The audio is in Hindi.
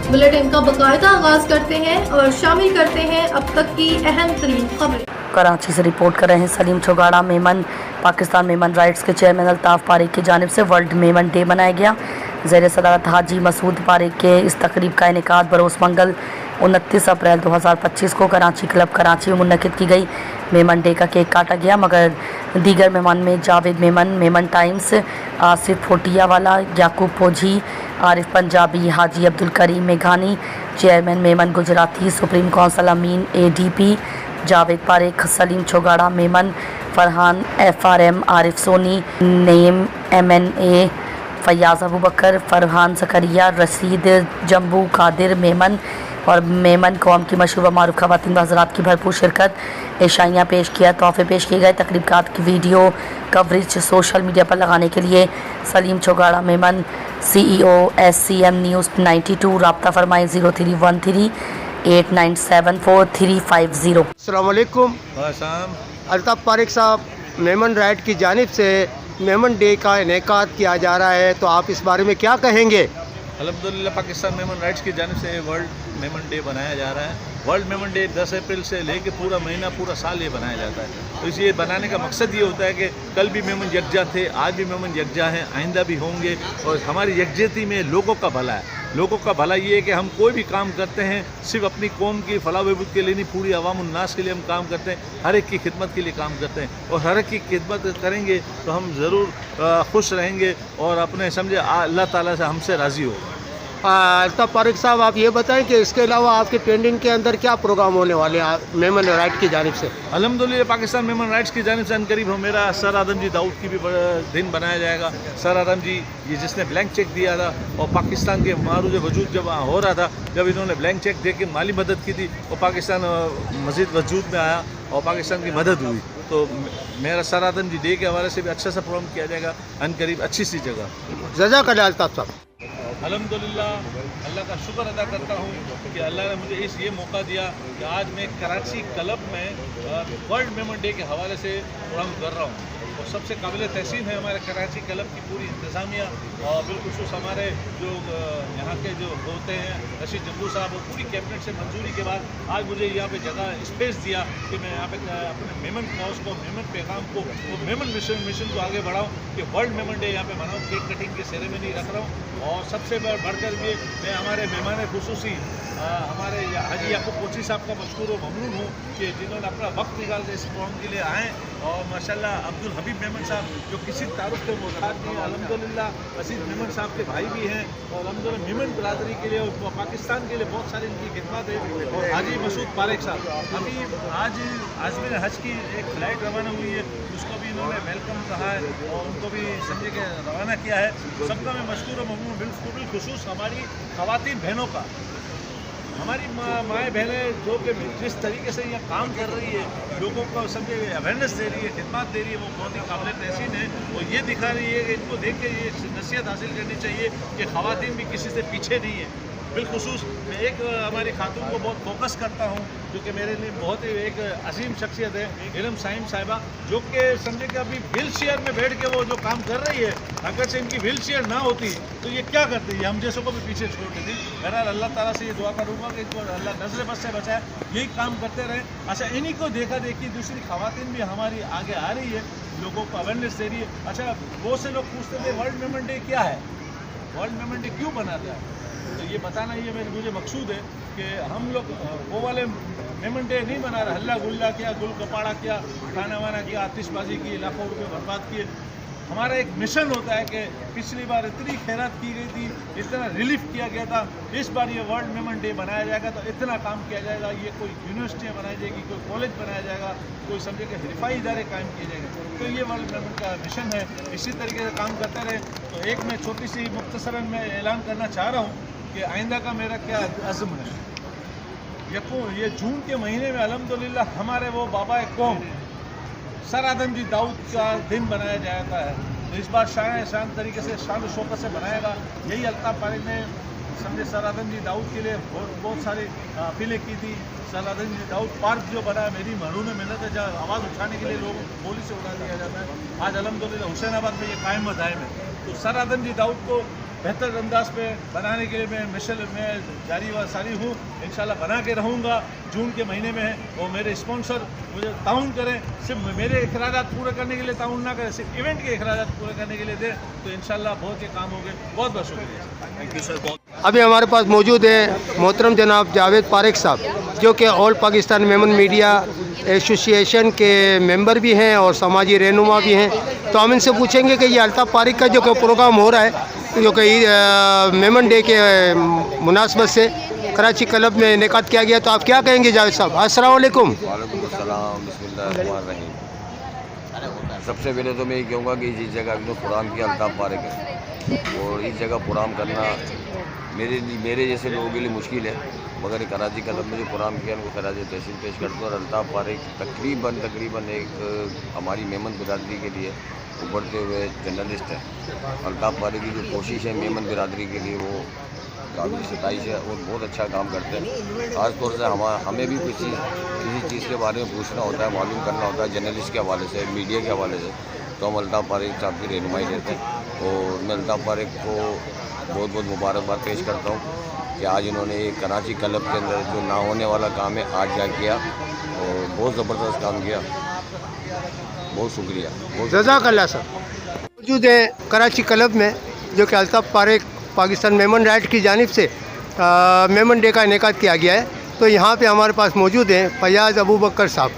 बुलेटिन का बाकायदा आगाज करते हैं और शामिल करते हैं अब तक की अहम तरीन खबरें। कराची से रिपोर्ट कर रहे हैं सलीम चौगाड़ा। मेमन पाकिस्तान मेमन राइट्स के चेयरमैन अल्ताफ़ पारिक की जानिब से वर्ल्ड मेमन डे मनाया गया। ज़ेर सदारत हाजी मसूद पारिक के इस तकरीब का इनेकाद बरोज़ मंगल 29 अप्रैल 2025 को कराची क्लब कराची में मुनक़िद की गई। मेमन डे का केक काटा गया, मगर दीगर मेहमान में जावेद मेमन, मेमन टाइम्स, आसिफ फोटियावाला, याकूब फौजी, आरिफ पंजाबी, हाजी अब्दुल करीम मेघानी, chairman Memon Gujarati, supreme council Amin ADP, Javed Parikh, Salim Chougada Memon, Farhan FRM, Arif Soni, Naeem MNA, Fayaz Abu Bakar, Farhan Zakaria, Rashid Jambu, Qadir Memon और मेमन कौम की मशहूर मारूफ ख़वातीन व हज़रात की भरपूर शिरकत। एशाइयाँ पेश किया, तोहफ़े पेश किए गए। तकरीबात की वीडियो कवरेज सोशल मीडिया पर लगाने के लिए Salim Chougada Memon CEO SCM news 92 रब्ता फरमाएँ 0313 8974 350। अस्सलाम वालेकुम। अल्ताफ़ पारिक साहब, मेमन राइट की जानिब से मेमन डे का इनेकाद किया जा रहा है, तो आप इस बारे में क्या कहेंगे? अल्हम्दुलिल्लाह पाकिस्तान मेमन राइट्स की जानिब से वर्ल्ड मेमन डे बनाया जा रहा है। वर्ल्ड मेमन डे 10 अप्रैल से लेकर पूरा महीना पूरा साल ये बनाया जाता है। तो इसे बनाने का मकसद ये होता है कि कल भी मेमन यकजा थे, आज भी मेमन यकजा हैं, आइंदा भी होंगे। और हमारी यकजहती में लोगों का भला है। लोगों का भला ये है कि हम कोई भी काम करते हैं सिर्फ अपनी कौम की फलाह बहबूद के लिए नहीं, पूरी अवाम उन्नास के लिए हम काम करते हैं, हर एक की खिदमत के लिए काम करते हैं। और हर एक की खिदमत करेंगे तो हम ज़रूर खुश रहेंगे और अपने समझे अल्लाह ताला से हमसे राज़ी होगा। अल्ताफ़ पारिक साहब, आप ये बताएं कि इसके अलावा आपके पेंडिंग के अंदर क्या प्रोग्राम होने वाले हैं मेमन राइट की जानिब से? अल्हम्दुलिल्लाह पाकिस्तान मेमन राइट्स की जानिब से अनकरीब हो मेरा सर आदम जी दाऊद की भी दिन बनाया जाएगा। सर आदम जी ये जिसने ब्लैंक चेक दिया था और पाकिस्तान के मारूज वजूद जब हो रहा था, जब इन्होंने ब्लैंक चेक दे के माली मदद की थी और पाकिस्तान मज़ीद वजूद में आया और पाकिस्तान की मदद हुई। तो मेरा सर आदम जी डे के हवाले से भी अच्छा सा प्रोग्राम किया जाएगा अनकरीब अच्छी सी जगह। जज़ाकल्लाह अल्ताफ़ साहब। अल्हम्दुलिल्लाह अल्लाह का शुक्र अदा करता हूँ कि अल्लाह ने मुझे ये मौका दिया कि आज मैं कराची क्लब में वर्ल्ड मेमन डे के हवाले से प्रोग्राम कर रहा हूँ। और सबसे काबिल तहसीन है हमारे कराची क्लब की पूरी इंतज़ामिया और बिलखुसूस हमारे जो यहाँ के जो होते हैं रशीद जम्बू साहब और पूरी कैबिनेट से मंजूरी के बाद आज मुझे यहाँ पे जगह स्पेस दिया कि मैं यहाँ पे अपने मेमन कॉज को, मेमन पैगाम को, वो मेमन मिशन को आगे बढ़ाऊँ कि वर्ल्ड मेमन डे यहाँ पे मनाऊँ। केक कटिंग की सेरेमनी रख रहा हूँ और सबसे बढ़कर भी मैं हमारे मेहमान खुसूसी हमारे हाजी याकूब फौजी साहब का मशकूर व ममनून हूँ कि जिन्होंने अपना वक्त निकाल के इस प्रोग्राम के लिए आएँ। और माशाल्लाह अब्दुल हबीब मेमन साहब जो किसी तारुफ के मोहताज नहीं है, अल्हम्दुलिल्लाह असीद मेमन साहब के भाई भी हैं और अल्हम्दुलिल्लाह मेमन बरादरी के लिए और पाकिस्तान के लिए बहुत सारी इनकी खिदमत है। और हाजी मसूद पारिक साहब अभी आज आज़मीर हज की एक फ़्लाइट रवाना हुई है, उसको भी इन्होंने वेलकम कहा है और उनको भी समझे के रवाना किया है। सबका मैं मशकूर व ममनून बिलखुसूस हमारी ख़वातीन बहनों का, हमारी माएँ बहनें जो कि जिस तरीके से यहाँ काम कर रही है, लोगों को समझे अवेयरनेस दे रही है, खिदमत दे रही है, वो बहुत ही काबिल तहसीन है। और ये दिखा रही है कि इनको देख के ये नसीहत हासिल करनी चाहिए कि ख़वातीन भी किसी से पीछे नहीं है। बिलखुसूस मैं एक हमारी खातून को बहुत फोकस करता हूँ जो कि मेरे लिए बहुत ही एक अजीम शख्सियत है, इलम साइम साहिबा, जो कि समझे कि अभी व्हील चेयर में बैठ के वो जो काम कर रही है, अगर से इनकी व्हील चेयर ना होती तो ये क्या करती है, हम जैसों को भी पीछे छोड़ देती। बहरहाल अल्लाह ताला से ये दुआ करूँगा कि इनको अल्लाह नज़र बस से बचाए, यही काम करते रहे। अच्छा, इन्हीं को देखा देखी दूसरी ख़वातीन भी हमारी आगे आ रही है, लोगों को अवेयरनेस दे रही है। अच्छा, बहुत से लोग पूछते थे वर्ल्ड मेमन डे क्या है, वर्ल्ड मेमन डे क्यों बनाता है, तो ये बताना ये मुझे मकसूद है कि हम लोग वो वाले मेमन डे नहीं मना रहे, हल्ला गुल्ला किया, गुल कपाड़ा किया, खाना वाना किया, आतिशबाजी की, लाखों रुपए बर्बाद किए। हमारा एक मिशन होता है कि पिछली बार इतनी खैरात की गई थी, इतना रिलीफ किया गया था, इस बार ये वर्ल्ड मेमन डे बनाया जाएगा तो इतना काम किया जाएगा, ये कोई यूनिवर्सिटियाँ बनाई जाएगी, कोई कॉलेज बनाया जाएगा, कोई समझे कि हिफाई इदारे कायम किए जाएंगे। तो ये वर्ल्ड मेमन का मिशन है, इसी तरीके से काम करते रहे। तो एक मैं छोटी सी मुख्तसरन में ऐलान करना चाह रहा हूँ कि आइंदा का मेरा क्या अज़्म है। ये जून के महीने में अल्हम्दुलिल्लाह हमारे वो बाबा कौम सर आदम जी दाऊद का दिन बनाया जाता है। तो इस बार शान तरीके से शान शौकत से बनाएगा। यही अल्ताफ़ पारिक ने समझे सर आदम जी दाऊद के लिए बहुत सारी अपीलें की थी। सर आदम जी दाऊद पार्क जो बना है मेरी महरूम मेहनत है, जहाँ आवाज़ उठाने के लिए लोगों को गोली से उड़ा दिया जाता है, आज अल्हम्दुलिल्लाह हुसैनाबाद में ये कायम दायम है। तो सर आदम जी दाऊद को बेहतर अंदाज पे बनाने के लिए मैं मिशन में जारी व सारी हूँ। इंशाल्लाह बना के रहूँगा। जून के महीने में है और मेरे स्पॉन्सर मुझे ताउन करें, सिर्फ मेरे अखराजात पूरे करने के लिए ताउन ना करें, सिर्फ इवेंट के अखराजात पूरे करने के लिए दें, तो इंशाल्लाह बहुत के काम होंगे। बहुत बहुत शुक्रिया। Thank you sir. अभी हमारे पास मौजूद है मोहतरम जनाब जावेद पारेख साहब, जो कि all Pakistan Memon media association के मेंबर भी हैं और समाजी रहनुमा भी हैं। तो हम इनसे पूछेंगे कि ये अल्ताफ़ पारेख का जो कि प्रोग्राम हो रहा है, जो कि मेमन डे के मुनासबत से कराची क्लब में इनेकाद किया गया, तो आप क्या कहेंगे जावेद साहब? अस्सलाम वालेकुम। वालेकुम अस्सलाम, बिस्मिल्लाहिर्रहमानिर्रहीम। सबसे पहले तो मैं ये कहूँगा कि जिस जगह अभी तो प्रोग्राम किया अल्ताफ़ पारेख है, और इस जगह प्रोग्राम करना मेरे जैसे लोगों के लिए मुश्किल है, मगर कराची क्लब में जो प्रोग्राम किया उनको खराज तहसीन पेश करता हूँ। और अल्ताफ़ पारेख तकरीबन एक हमारी मेमन बिरादरी के लिए उभरते हुए जर्नलिस्ट है। अल्ताफ़ पारेख की जो कोशिश है मेमन बिरादरी के लिए, वो काबिल सताइश है और बहुत अच्छा काम करते हैं। ख़ास तौर से हमें भी किसी चीज़ के बारे में पूछना होता है, मालूम करना होता है जर्नलिस्ट के हवाले से, मीडिया के हवाले से, तो हम अल्ताफ़ पारेख साहब की रहनुमाई देते हैं। और मैं अल्ताफ़ पारेख को बहुत बहुत मुबारकबाद पेश करता हूँ कि आज इन्होंने एक कराची क्लब के अंदर जो ना होने वाला काम है आज जा किया और बहुत ज़बरदस्त काम किया। बहुत शुक्रिया। जज़ाकल्लाह सर। मौजूद है कराची क्लब में, जो कि अल्ताफ़ पारेख पाकिस्तान मेमन राइट की जानिब से मेमन डे का इनेकाद किया गया है। तो यहाँ पे हमारे पास मौजूद हैं फयाज़ अबू बकर साहब,